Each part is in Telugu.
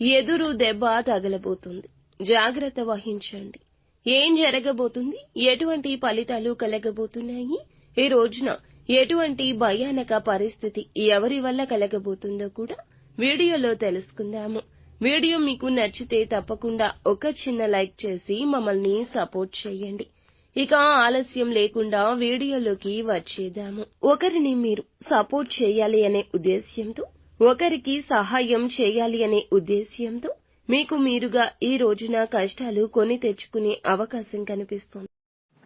ఎదురు దెబ్బ తగలబోతుంది. జాగ్రత్త వహించండి. ఏం జరగబోతుంది, ఎటువంటి ఫలితాలు కలగబోతున్నాయి, ఈ రోజున ఎటువంటి భయానక పరిస్థితి ఎవరి వల్ల కలగబోతుందో కూడా వీడియోలో తెలుసుకుందాము. వీడియో మీకు నచ్చితే తప్పకుండా ఒక చిన్న లైక్ చేసి మమ్మల్ని సపోర్ట్ చేయండి. ఇక ఆలస్యం లేకుండా వీడియోలోకి వచ్చేద్దాము. ఒకరిని మీరు సపోర్ట్ చేయాలి అనే ఉద్దేశ్యంతో, ఒకరికి సహాయం చేయాలి అనే ఉద్దేశ్యంతో మీకు మీరుగా ఈ రోజున కష్టాలు కొని తెచ్చుకునే అవకాశం కనిపిస్తుంది.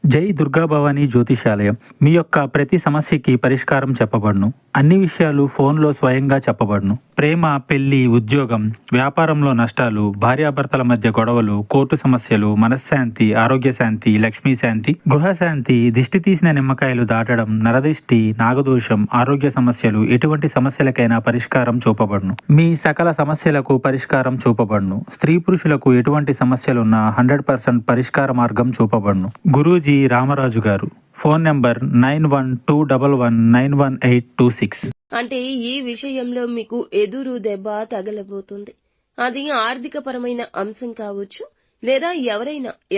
జై దుర్గా భవానీ జ్యోతిషాలయం. మీ యొక్క ప్రతి సమస్యకి పరిష్కారం చెప్పబడును. అన్ని విషయాలు ఫోన్లో స్వయంగా చెప్పబడును. ప్రేమ, పెళ్లి, ఉద్యోగం, వ్యాపారంలో నష్టాలు, భార్యాభర్తల మధ్య గొడవలు, కోర్టు సమస్యలు, మనశ్శాంతి, ఆరోగ్య శాంతి, లక్ష్మీ శాంతి, గృహశాంతి, దిష్టి తీసిన నిమ్మకాయలు దాటడం, నరదిష్టి, నాగదోషం, ఆరోగ్య సమస్యలు, ఎటువంటి సమస్యలకైనా పరిష్కారం చూపబడును. మీ సకల సమస్యలకు పరిష్కారం చూపబడును. స్త్రీ పురుషులకు ఎటువంటి సమస్యలున్నా 100% పరిష్కార మార్గం చూపబడును. గురూజీ రామరాజు గారు. Phone number 9121191826. అంటే ఈ విషయంలో మీకు ఎదురు దెబ్బ తగలబోతుంది. అది ఆర్థిక పరమైన అంశం కావచ్చు, లేదా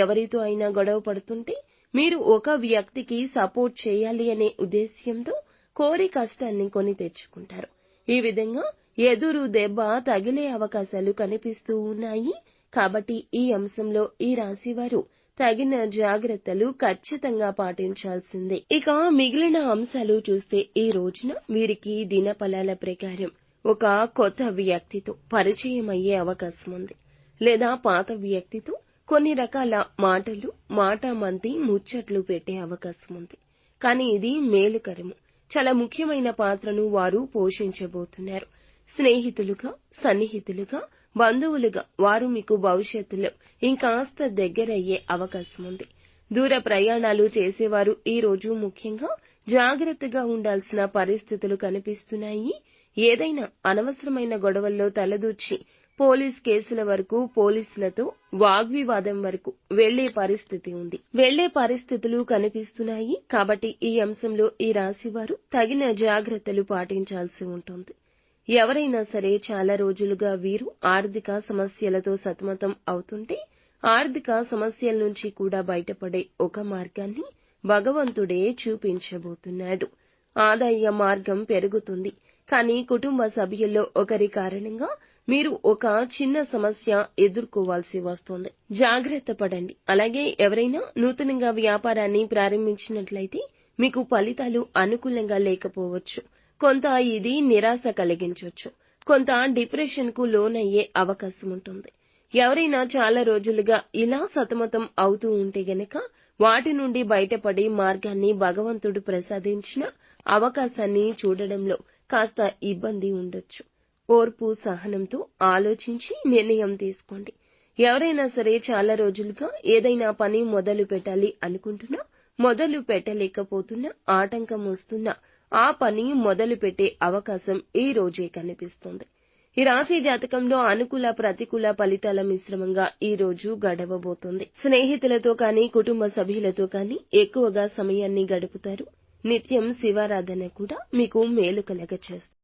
ఎవరితో అయినా గొడవ పడుతుంటే మీరు ఒక వ్యక్తికి సపోర్ట్ చేయాలి అనే ఉద్దేశ్యంతో కోరి కష్టాన్ని కొని తెచ్చుకుంటారు. ఈ విధంగా ఎదురు దెబ్బ తగిలే అవకాశాలు కనిపిస్తూ ఉన్నాయి. కాబట్టి ఈ అంశంలో ఈ రాశి వారు తగిన జాగ్రత్తలు ఖచ్చితంగా పాటించాల్సిందే. ఇక మిగిలిన అంశాలు చూస్తే ఈ రోజున వీరికి దినఫలాల ప్రకారం ఒక కొత్త వ్యక్తితో పరిచయం అయ్యే అవకాశం ఉంది, లేదా పాత వ్యక్తితో కొన్ని రకాల మాటలు, మాటామంతి, ముచ్చట్లు పెట్టే అవకాశం ఉంది. కానీ ఇది మేలుకరము. చాలా ముఖ్యమైన పాత్రను వారు పోషించబోతున్నారు. స్నేహితులుగా, సన్నిహితులుగా, బంధువులుగా వారు మీకు భవిష్యత్తులో ఇంకాస్త దగ్గరయ్యే అవకాశం ఉంది. దూర ప్రయాణాలు చేసేవారు ఈ రోజు ముఖ్యంగా జాగ్రత్తగా ఉండాల్సిన పరిస్థితులు కనిపిస్తున్నాయి. ఏదైనా అనవసరమైన గొడవల్లో తలదూర్చి పోలీస్ కేసుల వరకు, పోలీసులతో వాగ్వివాదం వరకు వెళ్లే పరిస్థితులు కనిపిస్తున్నాయి. కాబట్టి ఈ అంశంలో ఈ రాశి వారు తగిన జాగ్రత్తలు పాటించాల్సి ఉంటుంది. ఎవరైనా సరే చాలా రోజులుగా వీరు ఆర్థిక సమస్యలతో సతమతం అవుతుంటే ఆర్థిక సమస్యల నుంచి కూడా బయటపడే ఒక మార్గాన్ని భగవంతుడే చూపించబోతున్నాడు. ఆదాయ మార్గం పెరుగుతుంది. కానీ కుటుంబ సభ్యుల్లో ఒకరి కారణంగా మీరు ఒక చిన్న సమస్య ఎదుర్కోవాల్సి వస్తుంది. జాగ్రత్త పడండి. అలాగే ఎవరైనా నూతనంగా వ్యాపారాన్ని ప్రారంభించినట్లయితే మీకు ఫలితాలు అనుకూలంగా లేకపోవచ్చు. కొంత ఇది నిరాశ కలిగించవచ్చు. కొంత డిప్రెషన్ కు లోనయ్యే అవకాశం ఉంటుంది. ఎవరైనా చాలా రోజులుగా ఇలా సతమతం అవుతూ ఉంటే గనక వాటి నుండి బయటపడే మార్గాన్ని భగవంతుడు ప్రసాదించిన అవకాశాన్ని చూడడంలో కాస్త ఇబ్బంది ఉండొచ్చు. ఓర్పు, సహనంతో ఆలోచించి నిర్ణయం తీసుకోండి. ఎవరైనా సరే చాలా రోజులుగా ఏదైనా పని మొదలు పెట్టాలి అనుకుంటున్నా, మొదలు పెట్టలేకపోతున్నా, ఆటంకం వస్తున్నా ఆ పని మొదలు పెట్టే అవకాశం ఈ రోజే కనిపిస్తుంది. ఈ రాశి జాతకంలో అనుకూల, ప్రతికూల ఫలితాల మిశ్రమంగా ఈ రోజు గడవబోతుంది. స్నేహితులతో కానీ, కుటుంబ సభ్యులతో కానీ ఎక్కువగా సమయాన్ని గడుపుతారు. నిత్యం శివారాధన కూడా మీకు మేలు కలగచేస్తుంది.